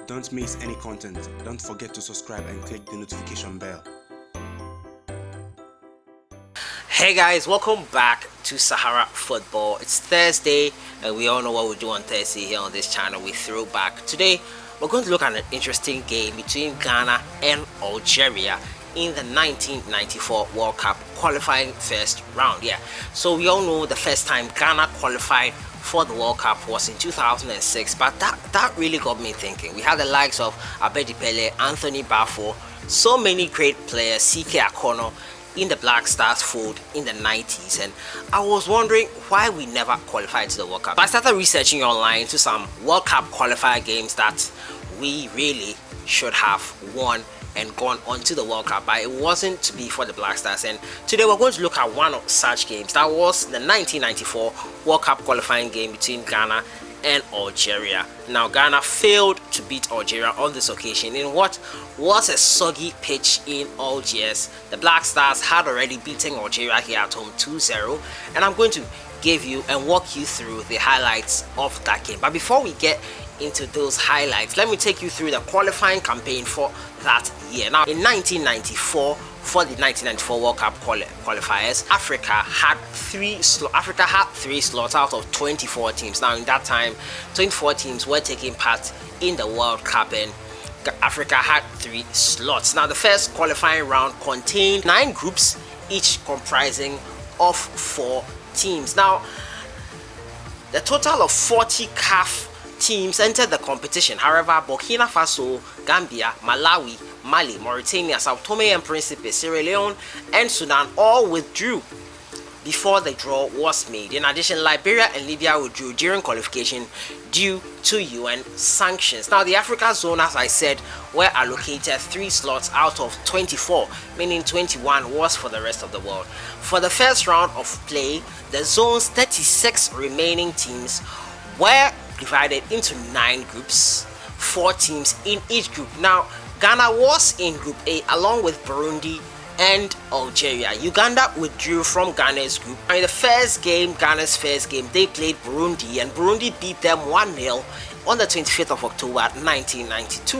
Don't miss any content. Don't forget to subscribe and click the notification bell. Hey guys, welcome back to Sahara Football. It's Thursday and we all know what we do on Thursday here on this channel. We throw back. Today we're going to look at an interesting game between Ghana and Algeria in the 1994 World Cup qualifying first round. So we all know the first time Ghana qualified for the World Cup was in 2006, but that really got me thinking. We had the likes of Abedi Pele, Anthony Bafo, so many great players, CK Akono in the Black Stars fold in the 90s, and I was wondering why we never qualified to the World Cup. I started researching online to some World Cup qualifier games that we really should have won and gone on to the World Cup, but it wasn't to be for the Black Stars. And today we're going to look at one of such games. That was the 1994 World Cup qualifying game between Ghana and Algeria. Now Ghana failed to beat Algeria on this occasion in what was a soggy pitch in Algiers. The Black Stars had already beaten Algeria here at home 2-0, and I'm going to give you and walk you through the highlights of that game. But before we get into those highlights, let me take you through the qualifying campaign for that year. Now in 1994, for the 1994 World Cup qualifiers, Africa had three slots out of 24 teams. Now in that time, 24 teams were taking part in the World Cup and Africa had 3 slots. Now the first qualifying round contained 9 groups, each comprising of 4 teams. Now the total of 40 CAF teams entered the competition. However, Burkina Faso, Gambia, Malawi, Mali, Mauritania, Sao Tome and Principe, Sierra Leone and Sudan all withdrew before the draw was made. In addition, Liberia and Libya withdrew during qualification due to UN sanctions. Now the Africa zone, as I said, were allocated 3 slots out of 24, meaning 21 was for the rest of the world. For the first round of play, the zone's 36 remaining teams were divided into 9 groups, 4 teams in each group. Now Ghana was in Group A along with Burundi and Algeria. Uganda withdrew from Ghana's group. In the first game, Ghana's first game, they played Burundi and Burundi beat them 1-0 on the 25th of October 1992.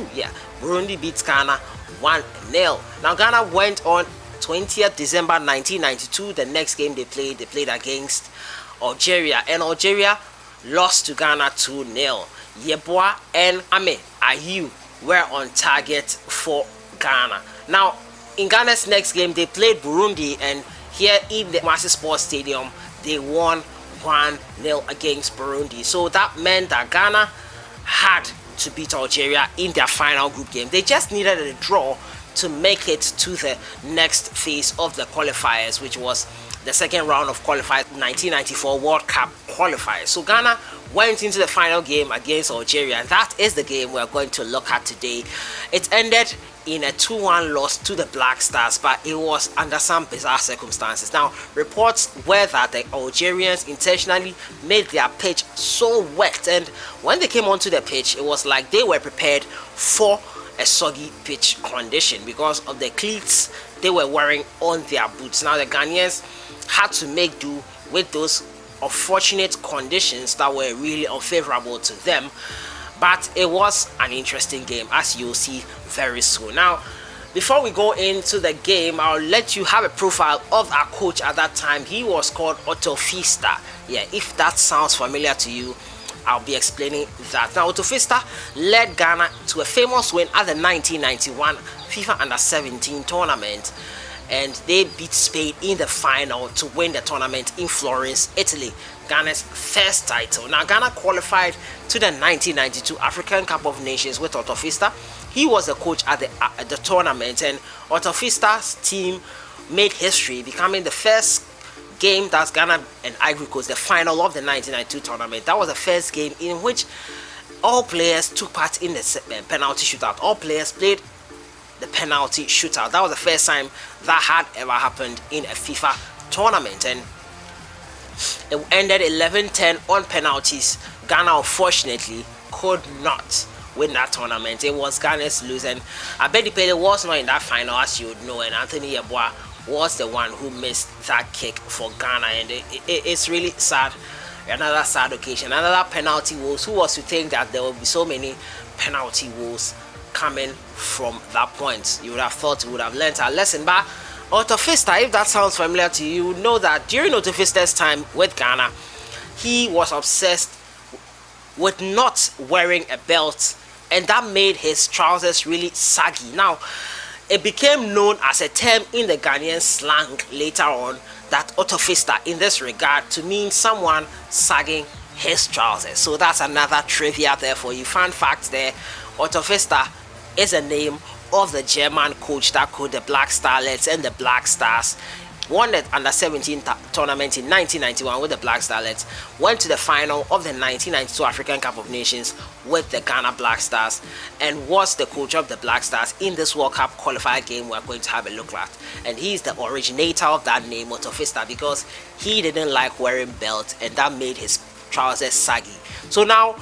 Burundi beats Ghana 1-0. Now Ghana went on 20th December 1992. The next game they played against Algeria, and Algeria lost to Ghana 2-0. Yeboah and Ame Ayew were on target for Ghana. Now in Ghana's next game, they played Burundi, and here in the Massey Sports Stadium, they won 1-0 against Burundi. So that meant that Ghana had to beat Algeria in their final group game. They just needed a draw to make it to the next phase of the qualifiers, which was the second round of qualifiers 1994 World Cup qualifiers. So Ghana went into the final game against Algeria, and that is the game we're going to look at today. It ended in a 2-1 loss to the Black Stars, but it was under some bizarre circumstances. Now reports were that the Algerians intentionally made their pitch so wet, and when they came onto the pitch, it was like they were prepared for a soggy pitch condition because of the cleats they were wearing on their boots. Now the Ghanaians had to make do with those unfortunate conditions that were really unfavorable to them, but it was an interesting game, as you'll see very soon. Now before we go into the game, I'll let you have a profile of our coach at that time. He was called Otto Pfister. If that sounds familiar to you, I'll be explaining that. Now Otto Pfister led Ghana to a famous win at the 1991 FIFA Under-17 tournament, and they beat Spain in the final to win the tournament in Florence, Italy, Ghana's first title. Now Ghana qualified to the 1992 African Cup of Nations with Otto Pfister. He was the coach at the tournament, and Otto Pfister's team made history, becoming the first game that's Ghana and Ivory Coast, the final of the 1992 tournament. That was the first game in which all players took part in the penalty shootout. All players played the penalty shootout. That was the first time that had ever happened in a FIFA tournament, and it ended 11-10 on penalties. Ghana unfortunately could not win that tournament. It was Ghana's lose, and Abedi Pele was not in that final, as you would know, and Anthony Yeboah was the one who missed that kick for Ghana, and it's really sad. Another sad occasion, another penalty was. Who was to think that there will be so many penalty woes coming from that point. You would have thought we would have learnt our lesson. But Otto Pfister, if that sounds familiar to you, you know that during Otto Pfister's time with Ghana, he was obsessed with not wearing a belt, and that made his trousers really saggy. Now, it became known as a term in the Ghanaian slang later on, that Otto Pfister in this regard, to mean someone sagging his trousers. So that's another trivia there for you. Fun fact there, Otto Pfister is a name of the German coach that coached the Black Starlets and the Black Stars. Won the under-17 tournament in 1991 with the Black Starlets, went to the final of the 1992 African Cup of Nations with the Ghana Black Stars, and was the coach of the Black Stars in this World Cup qualifier game we're going to have a look at. And he's the originator of that name, Otto Pfister, because he didn't like wearing belts, and that made his trousers saggy. So now,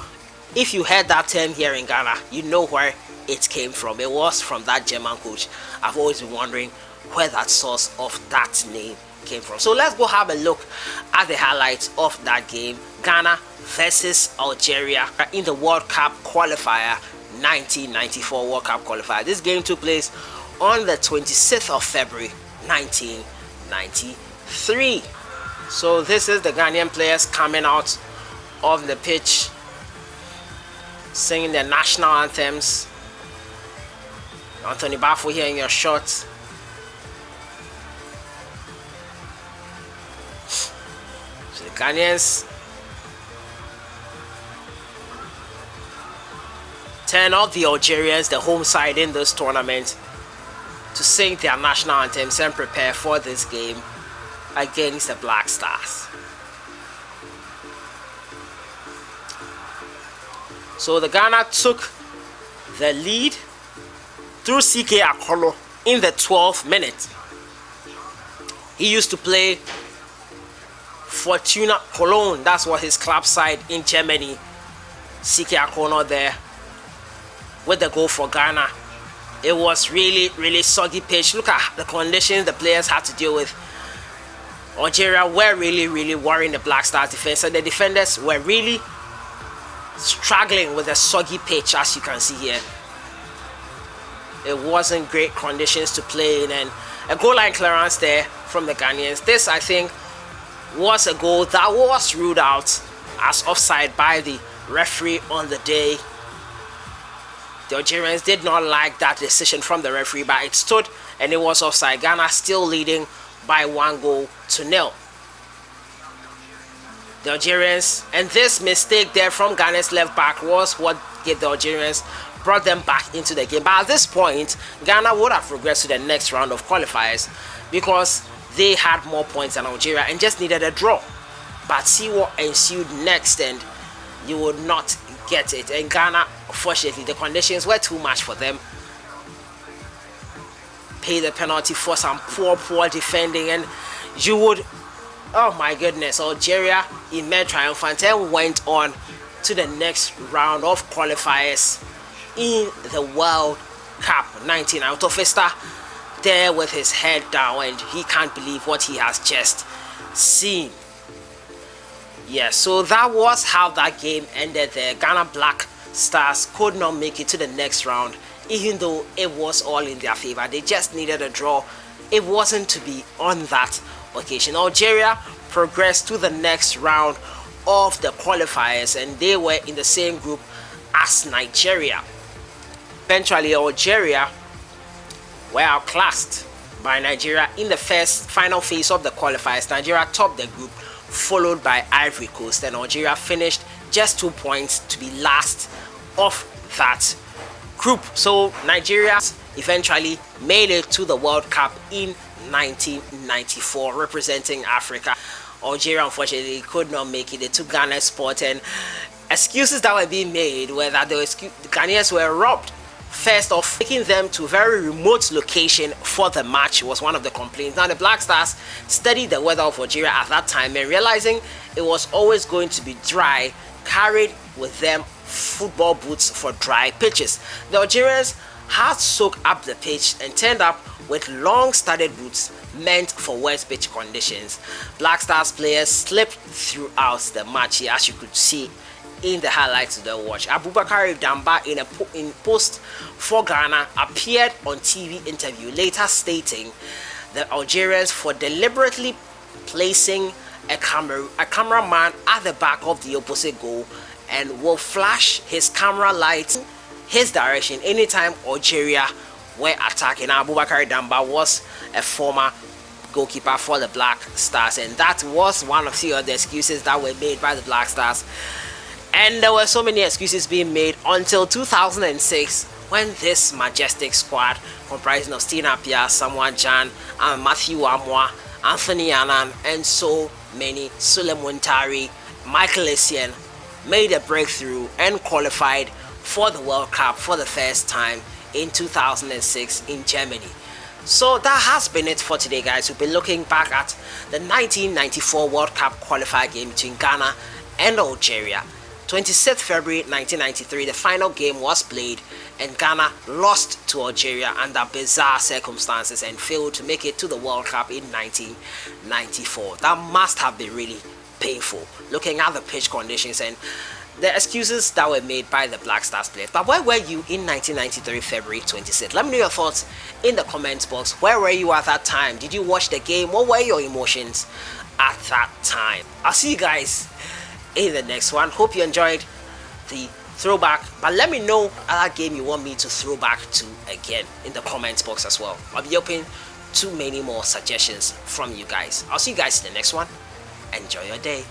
if you heard that term here in Ghana, you know where it came from. It was from that German coach. I've always been wondering where that source of that name came from. So let's go have a look at the highlights of that game. Ghana versus Algeria in the World Cup qualifier, 1994 World Cup qualifier. This game took place on the 26th of February 1993. So this is the Ghanaian players coming out of the pitch, singing their national anthems. Anthony Bafo here in your shot. So the Ghanaians turn out the Algerians, the home side in this tournament, to sing their national anthems and prepare for this game against the Black Stars. So the Ghana took the lead through CK Akolo in the 12th minute. He used to play Fortuna Cologne. That's what his club side in Germany. CK Akolo there with the goal for Ghana. It was really soggy pitch. Look at the conditions the players had to deal with. Algeria were really worrying the Black Stars defense, and the defenders were really struggling with the soggy pitch, as you can see here. It wasn't great conditions to play in, and a goal line clearance there from the Ghanaians. This, I think, was a goal that was ruled out as offside by the referee on the day. The Algerians did not like that decision from the referee, but it stood and it was offside. Ghana still leading by 1-0. The Algerians, and this mistake there from Ghana's left back was what gave the Algerians, brought them back into the game. But at this point, Ghana would have progressed to the next round of qualifiers because they had more points than Algeria and just needed a draw. But see what ensued next, and you would not get it. And Ghana, unfortunately, the conditions were too much for them. Pay the penalty for some poor defending, and you would, oh my goodness, Algeria in Med Triumphant went on to the next round of qualifiers in the World Cup 19. Otto Pfister there with his head down, and he can't believe what he has just seen. Yeah, so that was how that game ended there. Ghana Black Stars could not make it to the next round, even though it was all in their favor. They just needed a draw. It wasn't to be on that occasion. Algeria progressed to the next round of the qualifiers, and they were in the same group as Nigeria. Eventually, Algeria were outclassed by Nigeria in the final phase of the qualifiers. Nigeria topped the group, followed by Ivory Coast, and Algeria finished just 2 points to be last of that group. So Nigeria eventually made it to the World Cup in 1994, representing Africa. Algeria unfortunately could not make it. They took Ghana's spot, and excuses that were being made were that the Ghanaians were robbed. First off, taking them to a very remote location for the match was one of the complaints. Now the Black Stars studied the weather of Algeria at that time, and realizing it was always going to be dry, carried with them football boots for dry pitches. The Algerians had soaked up the pitch and turned up with long studded boots meant for wet pitch conditions. Black Stars players slipped throughout the match here, as you could see in the highlights of the watch. Abubakar Damba in post for Ghana appeared on TV interview later stating the Algerians for deliberately placing a cameraman at the back of the opposite goal and will flash his camera lights his direction anytime Algeria were attacking. Abubakar Damba was a former goalkeeper for the Black Stars, and that was one of the other excuses that were made by the Black Stars. And there were so many excuses being made until 2006 when this majestic squad comprising of Steve Napier, Samuel Jan, and Matthew Amwa, Anthony Annan, and so many, Suleiman Tari, Michael Essien, made a breakthrough and qualified for the World Cup for the first time in 2006 in Germany. So that has been it for today, guys. We'll be looking back at the 1994 World Cup qualifier game between Ghana and Algeria. 26th February 1993, the final game was played and Ghana lost to Algeria under bizarre circumstances and failed to make it to the World Cup in 1994. That must have been really painful, looking at the pitch conditions and the excuses that were made by the Black Stars players. But where were you in 1993 February 26th? Let me know your thoughts in the comments box. Where were you at that time? Did you watch the game? What were your emotions at that time? I'll see you guys in the next one. Hope you enjoyed the throwback, but let me know other game you want me to throw back to again in the comments box as well. I'll be open to many more suggestions from you guys. I'll see you guys in the next one. Enjoy your day.